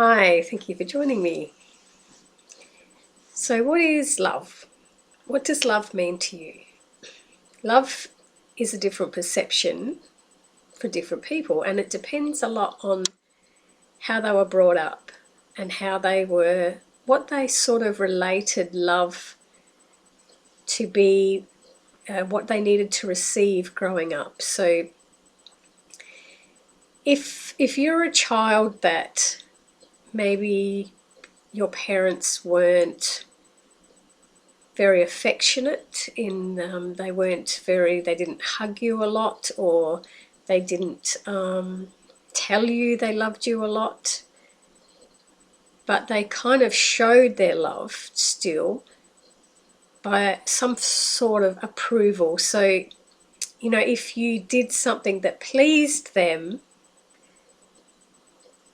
Hi, thank you for joining me. So, what is love? What does love mean to you? Love is a different perception for different people, and it depends a lot on how they were brought up and what they sort of related love to be, what they needed to receive growing up. So, if you're a child that maybe your parents weren't very affectionate they didn't hug you a lot, or they didn't tell you they loved you a lot, but they kind of showed their love still by some sort of approval. So, if you did something that pleased them,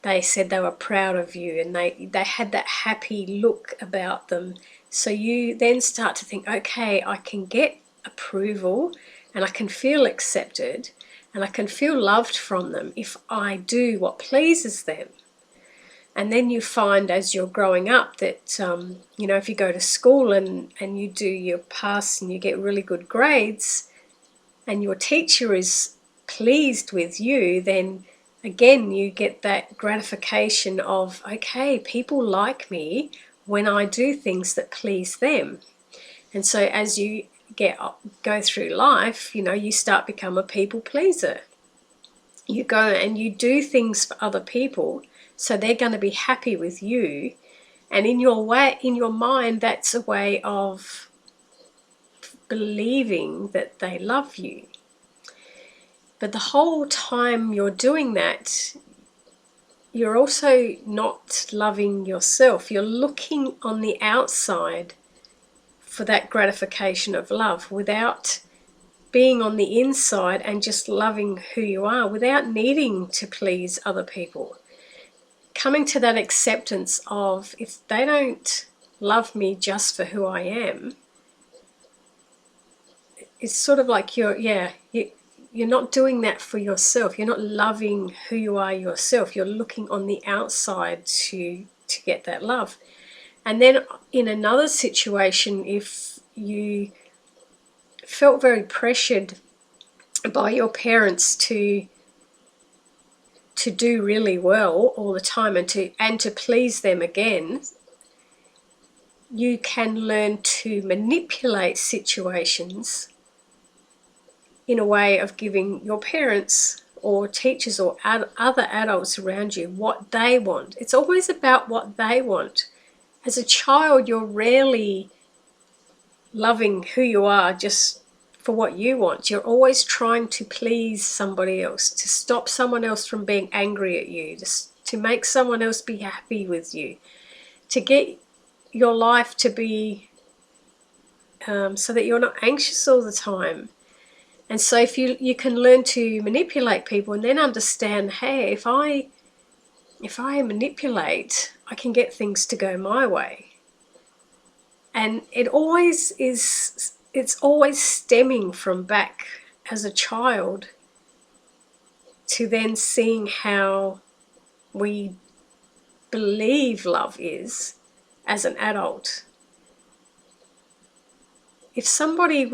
they said they were proud of you, and they had that happy look about them. So you then start to think, okay, I can get approval and I can feel accepted and I can feel loved from them if I do what pleases them. And then you find as you're growing up that, if you go to school and you pass and you get really good grades and your teacher is pleased with you, then again, you get that gratification of, okay, people like me when I do things that please them. And so as you go through life, you start become a people pleaser. You go and you do things for other people, so they're going to be happy with you. And in your mind, that's a way of believing that they love you. But the whole time you're doing that, you're also not loving yourself. You're looking on the outside for that gratification of love without being on the inside and just loving who you are without needing to please other people. Coming to that acceptance of, if they don't love me just for who I am, it's sort of like you're not doing that for yourself. You're not loving who you are yourself. You're looking on the outside to get that love. And then in another situation, if you felt very pressured by your parents to do really well all the time and to please them again, you can learn to manipulate situations in a way of giving your parents or teachers or other adults around you what they want. It's always about what they want. As a child, you're rarely loving who you are just for what you want. You're always trying to please somebody else, to stop someone else from being angry at you, to make someone else be happy with you, to get your life to be so that you're not anxious all the time. And so if you can learn to manipulate people and then understand, hey, if I manipulate, I can get things to go my way. And it's always stemming from back as a child to then seeing how we believe love is as an adult. If somebody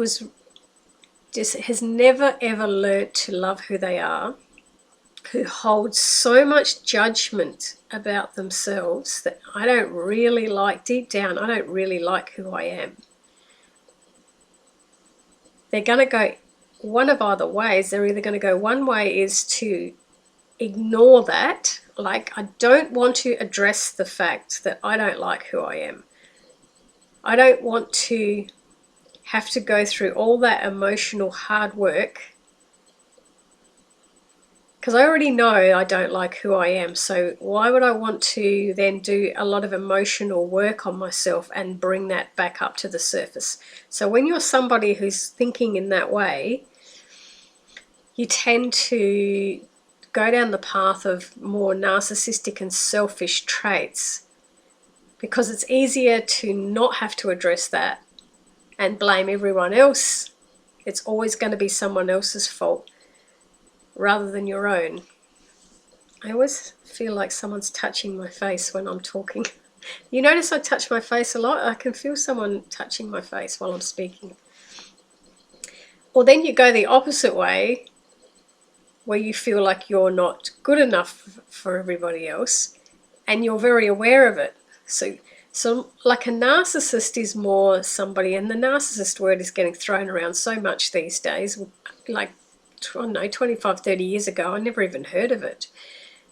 has never ever learnt to love who they are, who holds so much judgment about themselves that I don't really like, deep down, I don't really like who I am, they're going to go one of either ways. They're either going to go, one way is to ignore that, like, I don't want to address the fact that I don't like who I am. I don't want to have to go through all that emotional hard work because I already know I don't like who I am. So why would I want to then do a lot of emotional work on myself and bring that back up to the surface? So when you're somebody who's thinking in that way, you tend to go down the path of more narcissistic and selfish traits, because it's easier to not have to address that and blame everyone else. It's always going to be someone else's fault rather than your own. I always feel like someone's touching my face when I'm talking. You notice I touch my face a lot? I can feel someone touching my face while I'm speaking. Or then you go the opposite way, where you feel like you're not good enough for everybody else, and you're very aware of it. So like a narcissist is more somebody, and the narcissist word is getting thrown around so much these days. Like, I don't know, 25, 30 years ago, I never even heard of it.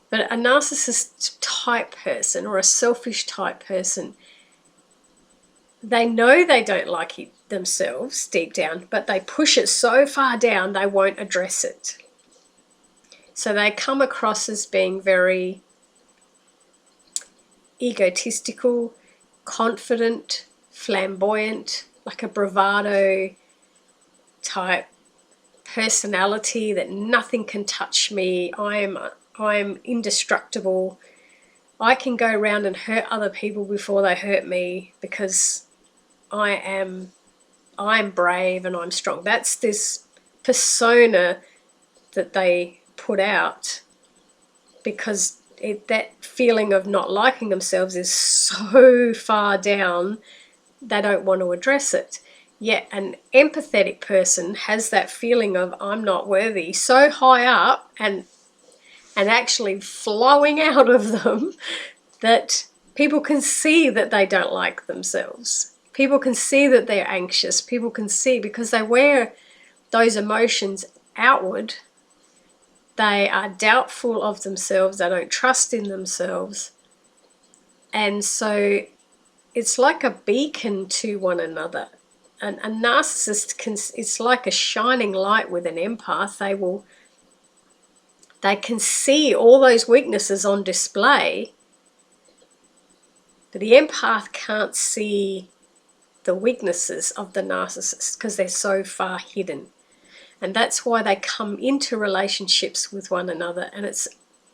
But a narcissist type person, or a selfish type person, they know they don't like it themselves deep down, but they push it so far down they won't address it. So they come across as being very egotistical, confident, flamboyant, like a bravado type personality, that nothing can touch me. I'm indestructible. I can go around and hurt other people before they hurt me because I'm brave and I'm strong. That's this persona that they put out, because that feeling of not liking themselves is so far down, they don't want to address it. Yet an empathetic person has that feeling of I'm not worthy so high up and actually flowing out of them that people can see that they don't like themselves. People can see that they're anxious. People can see, because they wear those emotions outward. They are doubtful of themselves. They don't trust in themselves. And so it's like a beacon to one another. And a narcissist it's like a shining light with an empath. They can see all those weaknesses on display, but the empath can't see the weaknesses of the narcissist because they're so far hidden. And that's why they come into relationships with one another. And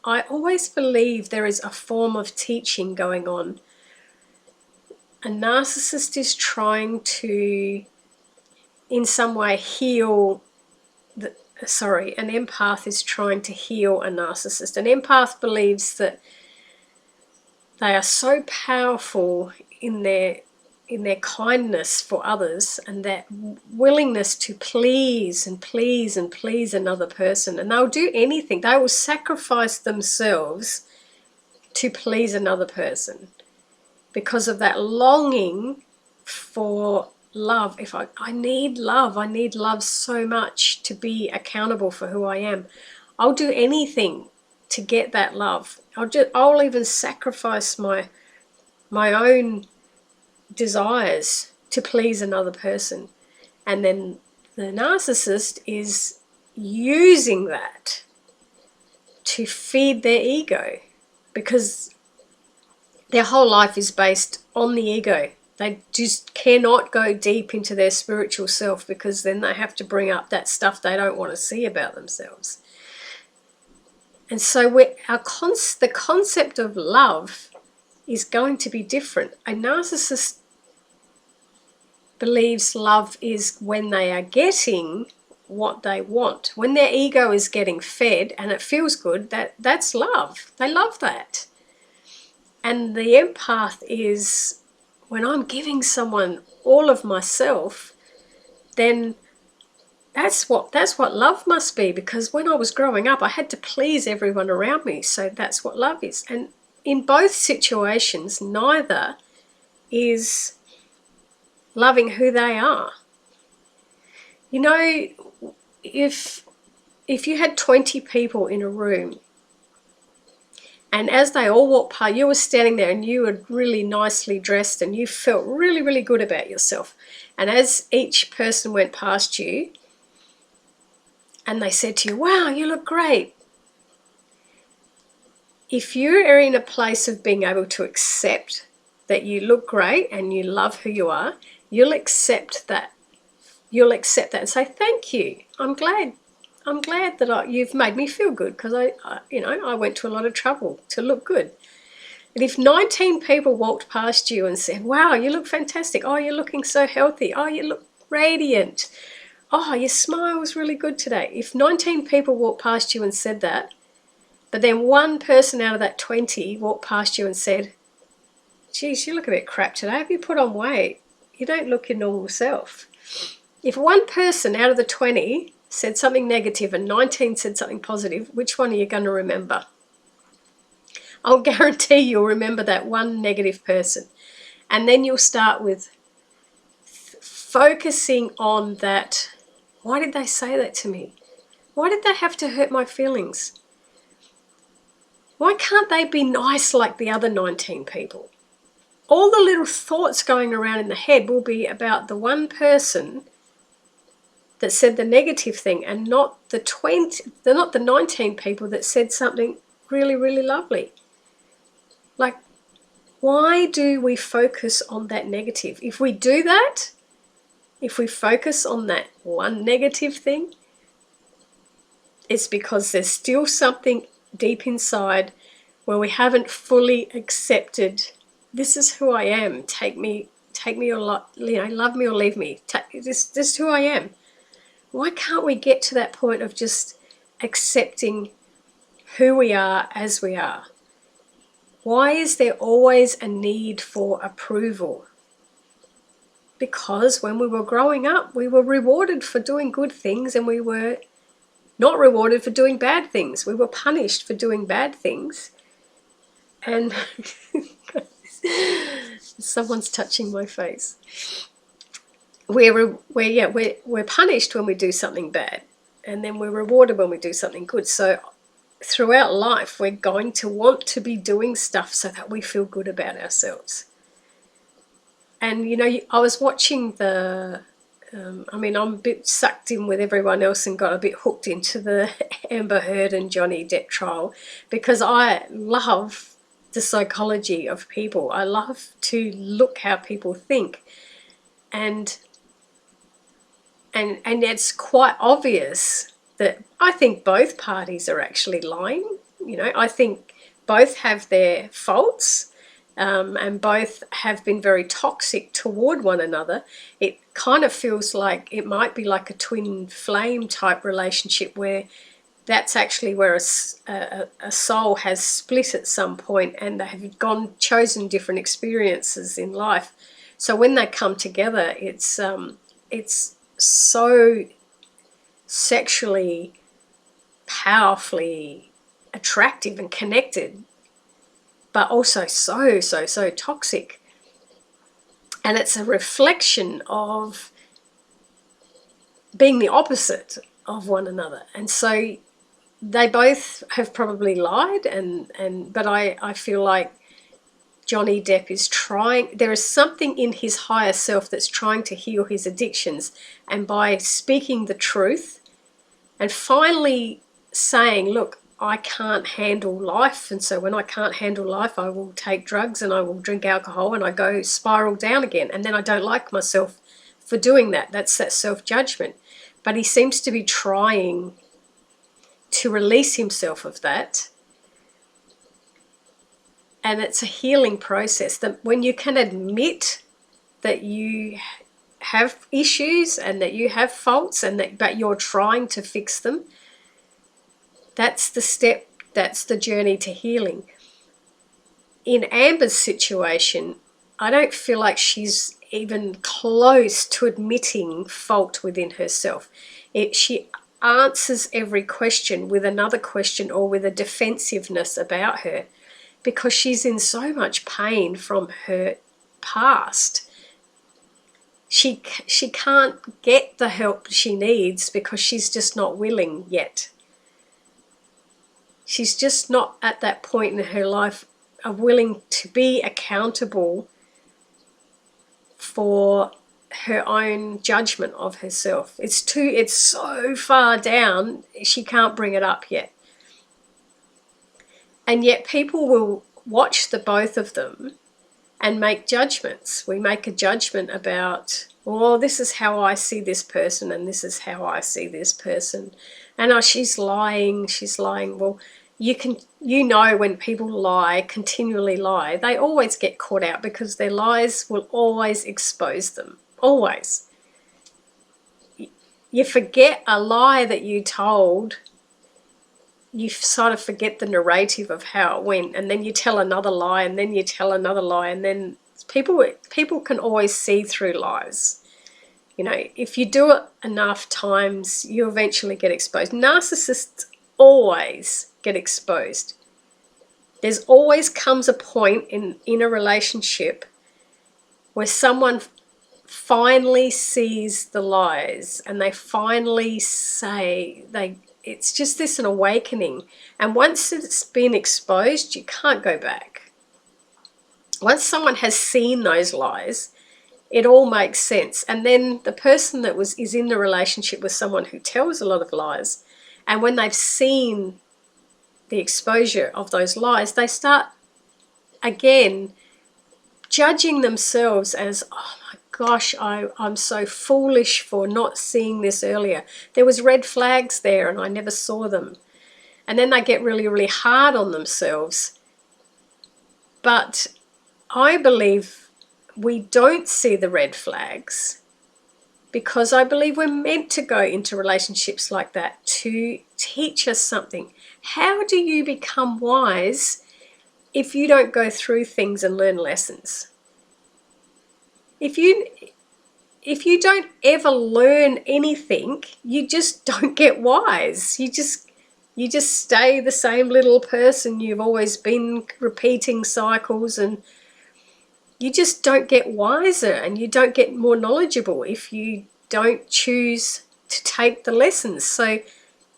I always believe there is a form of teaching going on. A narcissist is trying to, in some way, heal an empath is trying to heal a narcissist. An empath believes that they are so powerful in their kindness for others, and that willingness to please and please and please another person. And they'll do anything. They will sacrifice themselves to please another person because of that longing for love. If I need love so much to be accountable for who I am. I'll do anything to get that love. I'll even sacrifice my own desires to please another person. And then the narcissist is using that to feed their ego, because their whole life is based on the ego. They just cannot go deep into their spiritual self, because then they have to bring up that stuff they don't want to see about themselves. And so the concept of love is going to be different. A narcissist believes love is when they are getting what they want. When their ego is getting fed and it feels good, that's love. They love that. And the empath is, when I'm giving someone all of myself, then that's what love must be. Because when I was growing up, I had to please everyone around me. So that's what love is. And in both situations, neither is loving who they are. You know, if you had 20 people in a room, and as they all walked past, you were standing there and you were really nicely dressed and you felt really, really good about yourself. And as each person went past you and they said to you, wow, you look great. If you are in a place of being able to accept that you look great and you love who you are, you'll accept that. You'll accept that and say, thank you. I'm glad that you've made me feel good, because I went to a lot of trouble to look good. And if 19 people walked past you and said, wow, you look fantastic. Oh, you're looking so healthy. Oh, you look radiant. Oh, your smile was really good today. If 19 people walked past you and said that, But then one person out of that 20 walked past you and said, geez, you look a bit crap today. Have you put on weight? You don't look your normal self. If one person out of the 20 said something negative and 19 said something positive, which one are you going to remember? I'll guarantee you'll remember that one negative person. And then you'll start with focusing on that. Why did they say that to me? Why did they have to hurt my feelings? Why can't they be nice like the other 19 people? All the little thoughts going around in the head will be about the one person that said the negative thing, and not the 19 people that said something really, really lovely. Like, why do we focus on that negative? If we do that, if we focus on that one negative thing, it's because there's still something deep inside where we haven't fully accepted, this is who I am. Take me or love me or leave me. This is who I am. Why can't we get to that point of just accepting who we are as we are? Why is there always a need for approval? Because when we were growing up, we were rewarded for doing good things and we were not rewarded for doing bad things. We were punished for doing bad things. And someone's touching my face. We're punished when we do something bad, and then we're rewarded when we do something good. So throughout life, we're going to want to be doing stuff so that we feel good about ourselves. And I was watching I'm a bit sucked in with everyone else and got a bit hooked into the Amber Heard and Johnny Depp trial, because I love the psychology of people. I love to look how people think, and it's quite obvious that I think both parties are actually lying. I think both have their faults, and both have been very toxic toward one another. It kind of feels like it might be like a twin flame type relationship, where that's actually where a soul has split at some point and they have chosen different experiences in life. So when they come together, it's so sexually, powerfully attractive and connected, but also so toxic. And it's a reflection of being the opposite of one another. And so they both have probably lied, but I feel like Johnny Depp is trying, there is something in his higher self that's trying to heal his addictions, and by speaking the truth and finally saying, look, I can't handle life, and so when I can't handle life, I will take drugs and I will drink alcohol and I go spiral down again, and then I don't like myself for doing that. That's that self-judgment. But he seems to be trying to release himself of that. And it's a healing process, that when you can admit that you have issues and that you have faults, but you're trying to fix them, that's the step, that's the journey to healing. In Amber's situation, I don't feel like she's even close to admitting fault within herself. She answers every question with another question or with a defensiveness about her, because she's in so much pain from her past. She can't get the help she needs because she's just not willing yet. She's just not at that point in her life of willing to be accountable for her own judgment of herself. It's so far down, she can't bring it up yet. And yet people will watch the both of them and make judgments. We make a judgment about, well, this is how I see this person and this is how I see this person. And oh, she's lying. Well, when people lie, continually lie, they always get caught out, because their lies will always expose them. Always. You forget a lie that you told you sort of forget the narrative of how it went, and then you tell another lie, and then you tell another lie, and then people can always see through lies. You know, if you do it enough times, you eventually get exposed. Narcissists always get exposed. There's always comes a point in a relationship where someone finally sees the lies, and they finally say, it's just this an awakening. And once it's been exposed, you can't go back. Once someone has seen those lies, it all makes sense. And then the person that is in the relationship with someone who tells a lot of lies, and when they've seen the exposure of those lies, they start again judging themselves as, oh my gosh, I'm so foolish for not seeing this earlier. There was red flags there and I never saw them. And then they get really, really hard on themselves. But I believe we don't see the red flags, because I believe we're meant to go into relationships like that to teach us something. How do you become wise if you don't go through things and learn lessons? If you don't ever learn anything, you just don't get wise. You just stay the same little person you've always been, repeating cycles, and you just don't get wiser, and you don't get more knowledgeable if you don't choose to take the lessons. So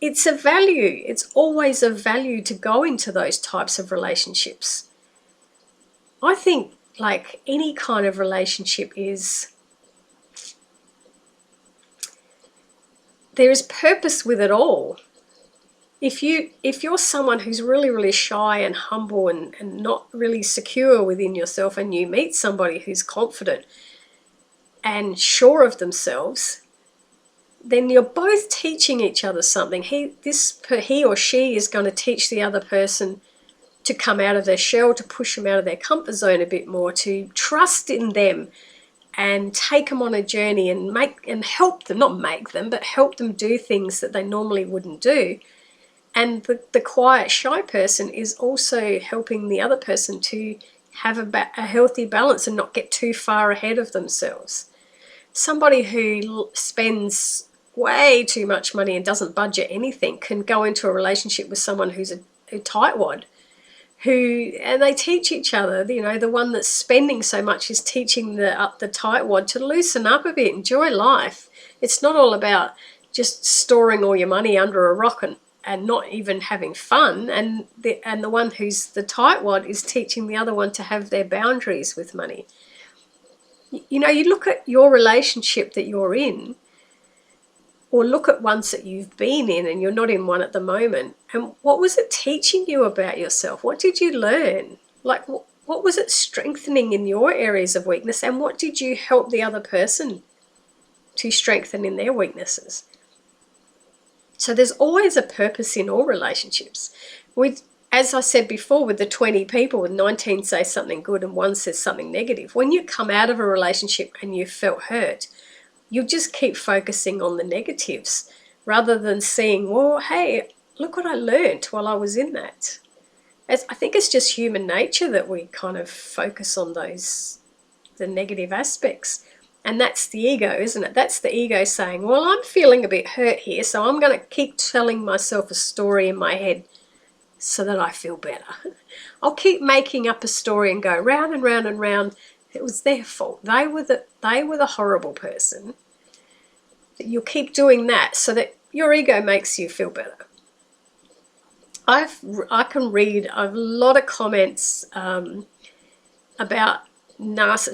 it's a value. It's always a value to go into those types of relationships. I think, like any kind of relationship, there is purpose with it all. If you're someone who's really, really shy and humble and not really secure within yourself, and you meet somebody who's confident and sure of themselves, then you're both teaching each other something. He or she is going to teach the other person to come out of their shell, to push them out of their comfort zone a bit more, to trust in them and take them on a journey and help them, not make them, but help them do things that they normally wouldn't do. And the quiet, shy person is also helping the other person to have a healthy balance and not get too far ahead of themselves. Somebody who spends way too much money and doesn't budget anything can go into a relationship with someone who's a tightwad, and they teach each other. You know, the one that's spending so much is teaching the tightwad to loosen up a bit, enjoy life. It's not all about just storing all your money under a rock and not even having fun. And the one who's the tightwad is teaching the other one to have their boundaries with money. You know, you look at your relationship that you're in, or look at ones that you've been in and you're not in one at the moment, and what was it teaching you about yourself? What did you learn? Like, what was it strengthening in your areas of weakness, and what did you help the other person to strengthen in their weaknesses? So there's always a purpose in all relationships. As I said before, with the 20 people, with 19 say something good and 1 says something negative, when you come out of a relationship and you felt hurt, you just keep focusing on the negatives rather than seeing, well, hey, look what I learned while I was in that. I think it's just human nature that we kind of focus on the negative aspects. And that's the ego, isn't it? That's the ego saying, well, I'm feeling a bit hurt here, so I'm going to keep telling myself a story in my head so that I feel better. I'll keep making up a story and go round and round and round. It was their fault. They were the horrible person. You'll keep doing that so that your ego makes you feel better. I can read a lot of comments about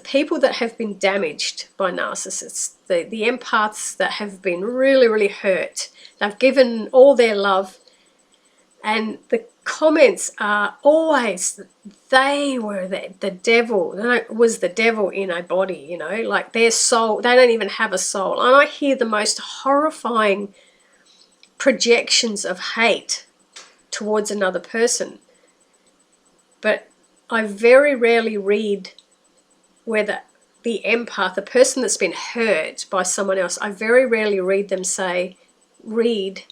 people that have been damaged by narcissists, the empaths that have been really, really hurt. They've given all their love, and the comments are always they were the devil. Was the devil in a body, you know, like their soul. They don't even have a soul. And I hear the most horrifying projections of hate towards another person. But I very rarely read where the empath, the person that's been hurt by someone else, I very rarely read them read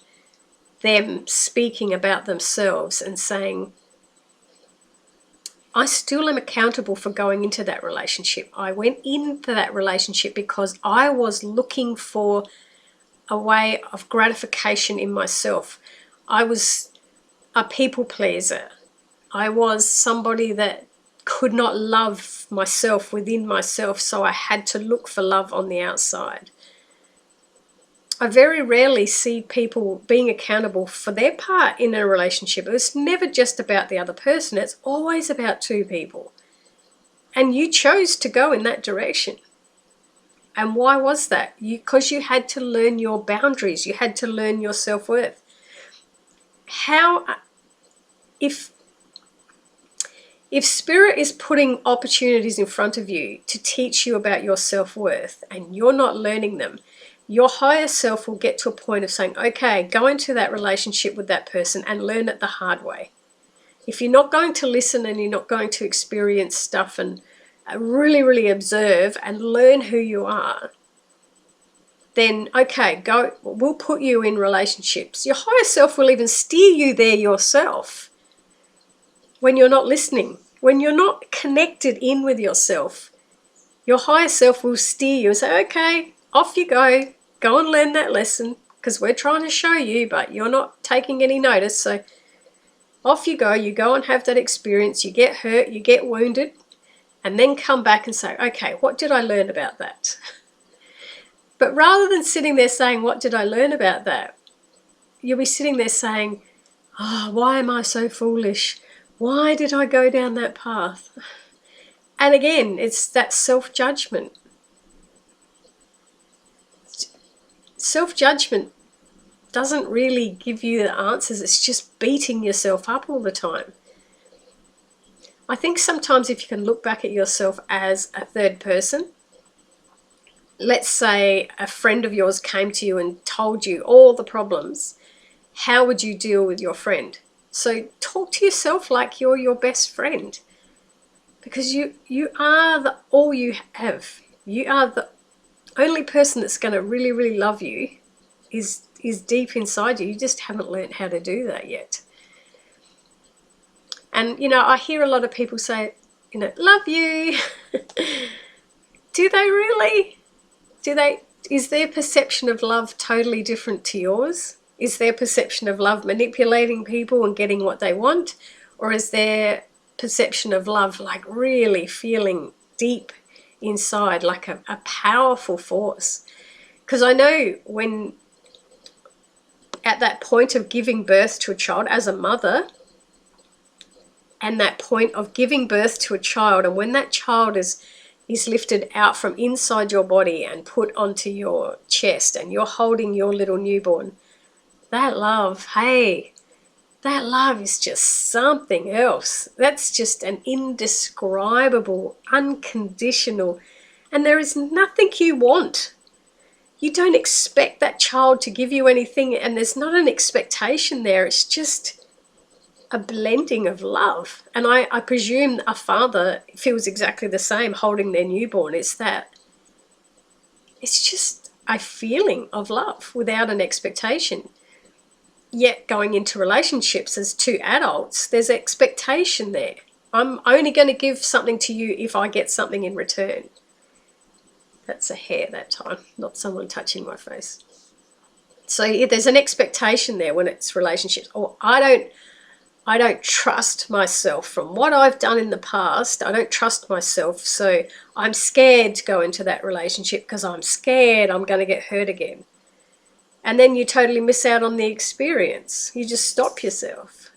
them speaking about themselves and saying, I still am accountable for going into that relationship. I went into that relationship because I was looking for a way of gratification in myself. I was a people pleaser. I was somebody that could not love myself within myself, so I had to look for love on the outside. I very rarely see people being accountable for their part in a relationship. It's never just about the other person. It's always about two people. And you chose to go in that direction. And why was that? Because you had to learn your boundaries. You had to learn your self-worth. If Spirit is putting opportunities in front of you to teach you about your self-worth and you're not learning them, your higher self will get to a point of saying, okay, go into that relationship with that person and learn it the hard way. If you're not going to listen and you're not going to experience stuff and really, really observe and learn who you are, then okay, go. We'll put you in relationships. Your higher self will even steer you there yourself when you're not listening. When you're not connected in with yourself, your higher self will steer you and say, okay, off you go. Go and learn that lesson because we're trying to show you, but you're not taking any notice. So off you go and have that experience, you get hurt, you get wounded, and then come back and say, okay, what did I learn about that? But rather than sitting there saying, what did I learn about that? You'll be sitting there saying, oh, why am I so foolish? Why did I go down that path? And again, it's that self-judgment. Self-judgment doesn't really give you the answers. It's just beating yourself up all the time. I think sometimes if you can look back at yourself as a third person, let's say a friend of yours came to you and told you all the problems, how would you deal with your friend? So talk to yourself like you're your best friend, because you are all you have. You are the only person that's going to really, really love you is deep inside you. You just haven't learned how to do that yet. And, I hear a lot of people say, love you. Do they really? Is their perception of love totally different to yours? Is their perception of love manipulating people and getting what they want? Or is their perception of love like really feeling deep inside, like a powerful force? Because I know when at that point of giving birth to a child as a mother, and that point of giving birth to a child, and when that child is lifted out from inside your body and put onto your chest and you're holding your little newborn, that love, hey, that love is just something else. That's just an indescribable, unconditional, and there is nothing you want. You don't expect that child to give you anything, and there's not an expectation there. It's just a blending of love. And I presume a father feels exactly the same holding their newborn. It's just a feeling of love without an expectation. Yet going into relationships as two adults, there's expectation there. I'm only going to give something to you if I get something in return. That's a hair that time, not someone touching my face. So there's an expectation there when it's relationships. Or I don't trust myself from what I've done in the past. I don't trust myself, so I'm scared to go into that relationship because I'm scared I'm going to get hurt again. And then you totally miss out on the experience. You just stop yourself.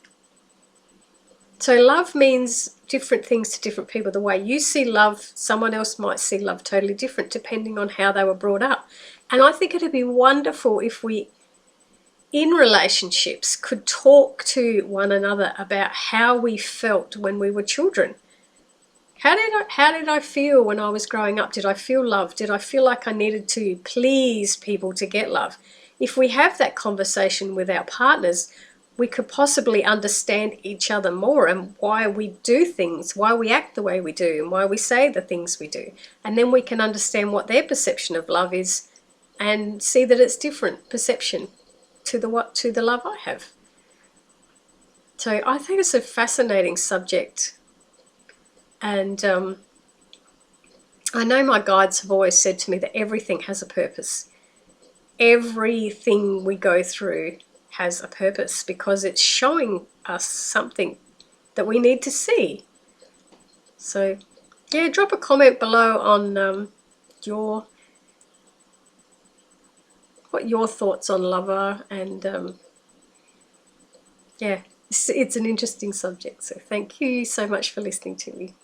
So love means different things to different people. The way you see love, someone else might see love totally different depending on how they were brought up. And I think it'd be wonderful if we, in relationships, could talk to one another about how we felt when we were children. How did I feel when I was growing up? Did I feel loved? Did I feel like I needed to please people to get love? If we have that conversation with our partners, we could possibly understand each other more and why we do things, why we act the way we do, and why we say the things we do. And then we can understand what their perception of love is and see that it's different perception. to the love I have. So I think it's a fascinating subject, and I know my guides have always said to me that everything has a purpose. Everything we go through has a purpose because it's showing us something that we need to see. So yeah, drop a comment below on what your thoughts on love are, and yeah, it's an interesting subject. So thank you so much for listening to me.